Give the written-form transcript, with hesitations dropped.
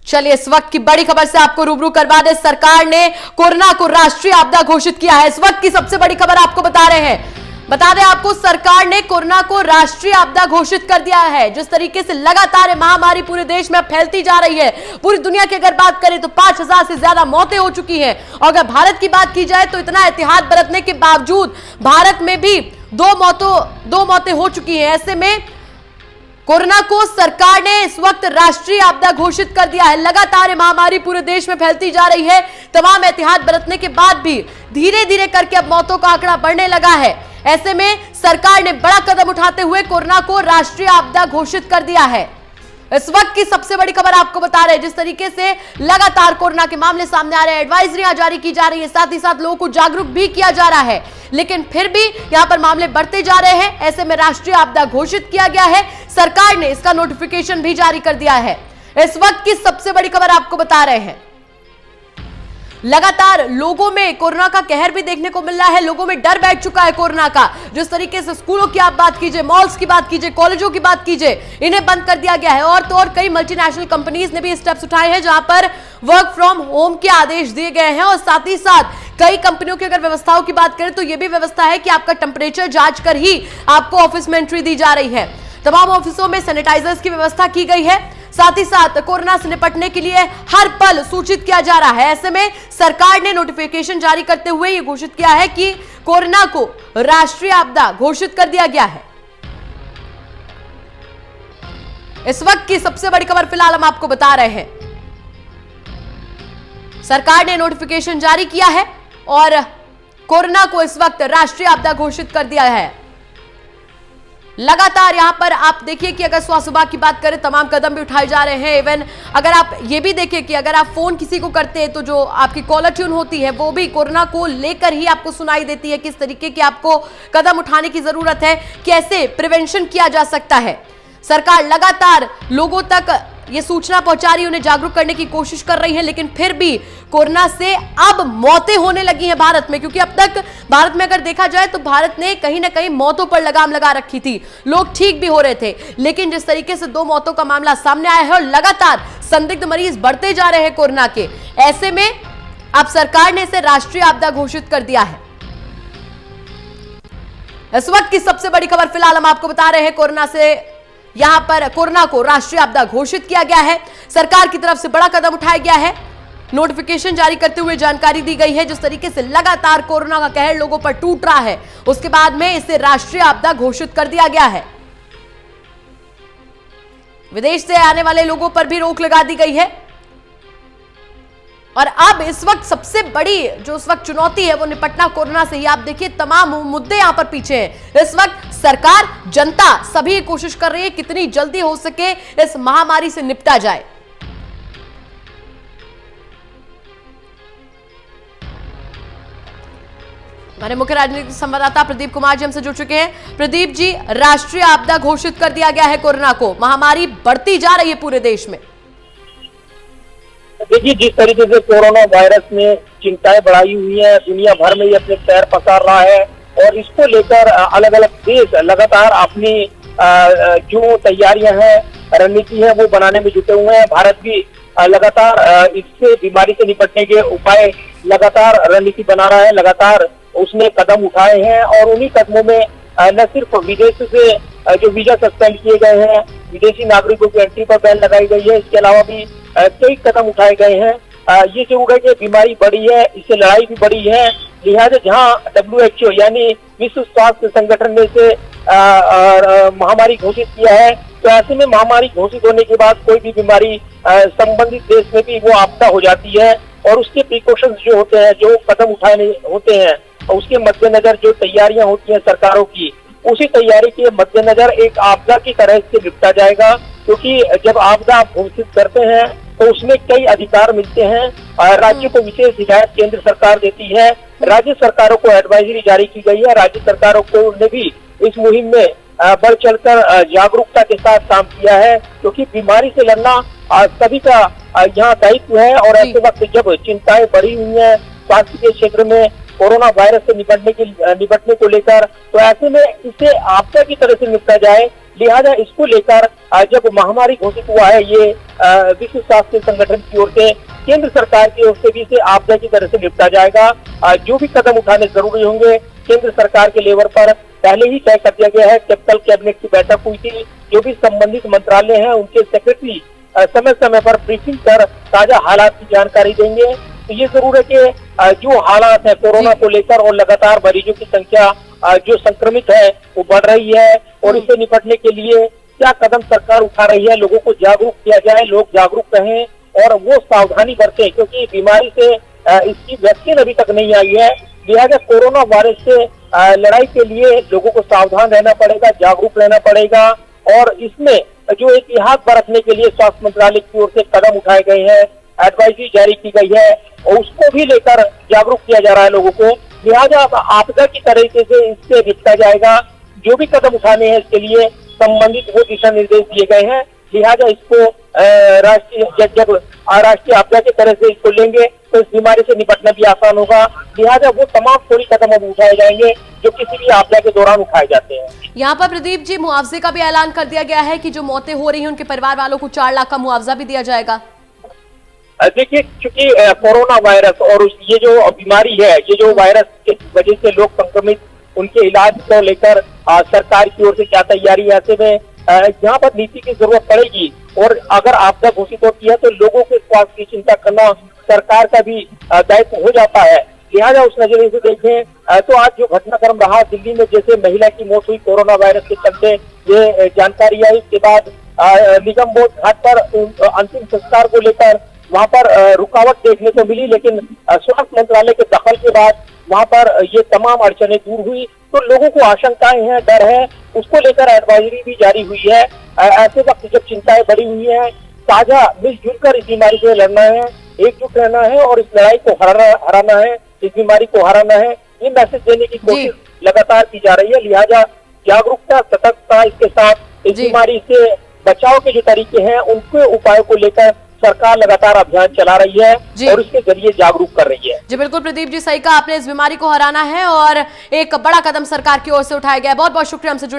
चलिए इस वक्त की बड़ी खबर से आपको रूबरू करवा दे। सरकार ने कोरोना को राष्ट्रीय आपदा घोषित किया है। इस वक्त की सबसे बड़ी खबर आपको बता रहे हैं। बता दें आपको, सरकार ने कोरोना को राष्ट्रीय आपदा घोषित कर दिया है। जिस तरीके से लगातार महामारी पूरे देश में फैलती जा रही है, पूरी दुनिया की अगर बात करें तो 5000 से ज्यादा मौतें हो चुकी हैं। और अगर भारत की बात की जाए तो इतना एहतियात बरतने के बावजूद भारत में भी दो मौतें हो चुकी हैं। ऐसे में कोरोना को सरकार ने इस वक्त राष्ट्रीय आपदा घोषित कर दिया है। लगातार महामारी पूरे देश में फैलती जा रही है। तमाम एहतियात बरतने के बाद भी धीरे धीरे करके अब मौतों का आंकड़ा बढ़ने लगा है। ऐसे में सरकार ने बड़ा कदम उठाते हुए कोरोना को राष्ट्रीय आपदा घोषित कर दिया है। इस वक्त की सबसे बड़ी खबर आपको बता रहे हैं। जिस तरीके से लगातार कोरोना के मामले सामने आ रहे हैं, एडवाइजरियां जारी की जा रही है, साथ ही साथ लोगों को जागरूक भी किया जा रहा है, लेकिन फिर भी यहां पर मामले बढ़ते जा रहे हैं। ऐसे में राष्ट्रीय आपदा घोषित किया गया है। सरकार ने इसका नोटिफिकेशन भी जारी कर दिया है। इस वक्त की सबसे बड़ी खबर आपको बता रहे हैं। लगातार लोगों में कोरोना का कहर भी देखने को मिल रहा है। लोगों में डर बैठ चुका है कोरोना का। जिस तरीके से स्कूलों की आप बात कीजिए, मॉल्स की बात कीजिए, कॉलेजों की बात कीजिए, इन्हें बंद कर दिया गया है। और तो और कई मल्टीनेशनल कंपनीज ने भी स्टेप्स उठाए हैं जहां पर वर्क फ्रॉम होम के आदेश दिए गए हैं। और साथ ही साथ कई कंपनियों की अगर व्यवस्थाओं की बात करें तो यह भी व्यवस्था है कि आपका टेम्परेचर जांच कर ही आपको ऑफिस में एंट्री दी जा रही है। तमाम ऑफिसों में सैनिटाइजर्स की व्यवस्था की गई है। साथ ही साथ कोरोना से निपटने के लिए हर पल सूचित किया जा रहा है। ऐसे में सरकार ने नोटिफिकेशन जारी करते हुए यह घोषित किया है कि कोरोना को राष्ट्रीय आपदा घोषित कर दिया गया है। इस वक्त की सबसे बड़ी खबर फिलहाल हम आपको बता रहे हैं। सरकार ने नोटिफिकेशन जारी किया है और कोरोना को इस वक्त राष्ट्रीय आपदा घोषित कर दिया है। लगातार यहां पर आप देखिए कि अगर स्वास्थ्य विभाग की बात करें, तमाम कदम भी उठाए जा रहे हैं। इवन अगर आप ये भी देखिए कि अगर आप फोन किसी को करते हैं तो जो आपकी कॉलर ट्यून होती है वो भी कोरोना को लेकर ही आपको सुनाई देती है। किस तरीके की आपको कदम उठाने की जरूरत है, कैसे प्रिवेंशन किया जा सकता है। सरकार लगातार लोगों तक ये सूचना पहुंचा रही है, उन्हें जागरूक करने की कोशिश कर रही है, लेकिन फिर भी कोरोना से अब मौतें होने लगी हैं भारत में। क्योंकि अब तक भारत में अगर देखा जाए तो भारत ने कहीं ना कहीं मौतों पर लगाम लगा रखी थी। लोग ठीक भी हो रहे थे, लेकिन जिस तरीके से 2 मौतों का मामला सामने आया है और लगातार संदिग्ध मरीज बढ़ते जा रहे हैं कोरोना के, ऐसे में अब सरकार ने इसे राष्ट्रीय आपदा घोषित कर दिया है। इस वक्त की सबसे बड़ी खबर फिलहाल हम आपको बता रहे हैं। कोरोना से यहां पर कोरोना को राष्ट्रीय आपदा घोषित किया गया है। सरकार की तरफ से बड़ा कदम उठाया गया है। नोटिफिकेशन जारी करते हुए जानकारी दी गई है। जिस तरीके से लगातार कोरोना का कहर लोगों पर टूट रहा है, उसके बाद में इसे राष्ट्रीय आपदा घोषित कर दिया गया है। विदेश से आने वाले लोगों पर भी रोक लगा दी गई है। और अब इस वक्त सबसे बड़ी जो इस वक्त चुनौती है वो निपटना कोरोना से ही। आप देखिए तमाम मुद्दे यहां पर पीछे हैं। इस वक्त सरकार, जनता सभी कोशिश कर रही है कितनी जल्दी हो सके इस महामारी से निपटा जाए। हमारे मुख्य राजनीतिक संवाददाता प्रदीप कुमार जी हमसे जुड़ चुके हैं। प्रदीप जी, राष्ट्रीय आपदा घोषित कर दिया गया है कोरोना को, महामारी बढ़ती जा रही है पूरे देश में। देखिए, जिस तरीके से कोरोना वायरस ने चिंताएं बढ़ाई हुई है, दुनिया भर में ये अपने पैर पसार रहा है और इसको लेकर अलग अलग देश लगातार अपनी जो तैयारियां हैं, रणनीति है, वो बनाने में जुटे हुए हैं। भारत भी लगातार इससे बीमारी से निपटने के उपाय लगातार रणनीति बना रहा है, लगातार उसने कदम उठाए हैं। और उन्हीं कदमों में न सिर्फ विदेश से जो वीजा सस्पेंड किए गए हैं, विदेशी नागरिकों की एंट्री पर बैन लगाई गई है, इसके अलावा भी कई कदम उठाए गए हैं। ये जो है कि बीमारी बढ़ी है, इससे लड़ाई भी बढ़ी है। लिहाजा जहां WHO यानी विश्व स्वास्थ्य संगठन ने इसे महामारी घोषित किया है, तो ऐसे में महामारी घोषित होने के बाद कोई भी बीमारी संबंधित देश में भी वो आपदा हो जाती है। और उसके प्रिकॉशंस जो होते हैं, जो कदम उठाने होते हैं, उसके मद्देनजर जो तैयारियां होती हैं सरकारों की, उसी तैयारी के मद्देनजर एक आपदा की तरह से निपटा जाएगा। क्योंकि जब आपदा घोषित करते हैं तो उसमें कई अधिकार मिलते हैं। राज्य को विशेष हिदायत केंद्र सरकार देती है, राज्य सरकारों को एडवाइजरी जारी की गई है। राज्य सरकारों को ने भी इस मुहिम में बढ़ चढ़कर जागरूकता के साथ काम किया है, क्योंकि बीमारी से लड़ना सभी का यहाँ दायित्व है। और ऐसे वक्त जब चिंताएं बढ़ी हुई हैं स्वास्थ्य के क्षेत्र में कोरोना वायरस से निपटने को लेकर, तो ऐसे में इसे आपदा की तरह से निपटा जाए, लिहाजा इसको लेकर जब महामारी घोषित हुआ है, ये विश्व स्वास्थ्य संगठन की ओर से, केंद्र सरकार की ओर से भी इसे आपदा की तरह से निपटा जाएगा। जो भी कदम उठाने जरूरी होंगे केंद्र सरकार के लेवल पर पहले ही तय कर दिया गया है। कल कैबिनेट की बैठक हुई थी, जो भी संबंधित मंत्रालय हैं उनके सेक्रेटरी समय समय पर ब्रीफिंग कर ताजा हालात की जानकारी देंगे। तो ये जरूर है कि जो हालात है कोरोना को लेकर और लगातार मरीजों की संख्या जो संक्रमित है वो बढ़ रही है, और इससे निपटने के लिए क्या कदम सरकार उठा रही है, लोगों को जागरूक किया जाए, लोग जागरूक रहें और वो सावधानी बरतें, क्योंकि बीमारी से इसकी वैक्सीन अभी तक नहीं आई है। लिहाजा कोरोना वायरस से लड़ाई के लिए लोगों को सावधान रहना पड़ेगा, जागरूक रहना पड़ेगा, और इसमें जो एहतियात बरतने के लिए स्वास्थ्य मंत्रालय की ओर से कदम उठाए गए हैं, एडवाइजरी जारी की गई है और उसको भी लेकर जागरूक किया जा रहा है लोगों को। लिहाजा आपदा की तरीके से इससे निपटा जाएगा। जो भी कदम उठाने हैं इसके लिए संबंधित वो दिशा निर्देश दिए गए हैं। लिहाजा इसको राष्ट्रीय आपदा की तरह से इसको लेंगे तो इस बीमारी से निपटना भी आसान होगा। लिहाजा वो तमाम थोड़ी कदम अब उठाए जाएंगे जो किसी भी आपदा के दौरान उठाए जाते हैं। यहाँ पर प्रदीप जी, मुआवजे का भी ऐलान कर दिया गया है कि जो मौतें हो रही हैं उनके परिवार वालों को 4 लाख का मुआवजा भी दिया जाएगा। देखिए, चूंकि कोरोना वायरस और ये जो बीमारी है, ये जो वायरस की वजह से लोग संक्रमित, उनके इलाज को लेकर सरकार की ओर से क्या तैयारी है, ऐसे में यहाँ पर नीति की जरूरत पड़ेगी। और अगर आपदा घोषित होती है तो लोगों के स्वास्थ्य की चिंता करना सरकार का भी दायित्व हो जाता है। लिहाजा उस नजरिए से देखें तो आज जो घटनाक्रम रहा दिल्ली में, जैसे महिला की मौत हुई कोरोना वायरस के चलते, ये जानकारी आई। इसके बाद निगम बोध घाट पर अंतिम संस्कार को लेकर वहां पर रुकावट देखने को मिली, लेकिन स्वास्थ्य मंत्रालय के दखल के बाद वहां पर ये तमाम अड़चने दूर हुई। तो लोगों को आशंकाएं हैं, डर है, उसको लेकर एडवाइजरी भी जारी हुई है। ऐसे वक्त जब चिंताएं बढ़ी हुई है, साझा मिलजुल कर इस बीमारी से लड़ना है, एकजुट रहना है और इस लड़ाई को हराना है, इस बीमारी को हराना है, ये मैसेज देने की कोशिश लगातार की जा रही है। लिहाजा जागरूकता, सतर्कता, इसके साथ इस बीमारी से बचाव के जो तरीके हैं उनके उपायों को लेकर सरकार लगातार अभियान चला रही है और इसके जरिए जागरूक कर रही है। जी बिल्कुल प्रदीप जी, सही कहा आपने, इस बीमारी को हराना है और एक बड़ा कदम सरकार की ओर से उठाया गया है। बहुत बहुत शुक्रिया हमसे जुड़ने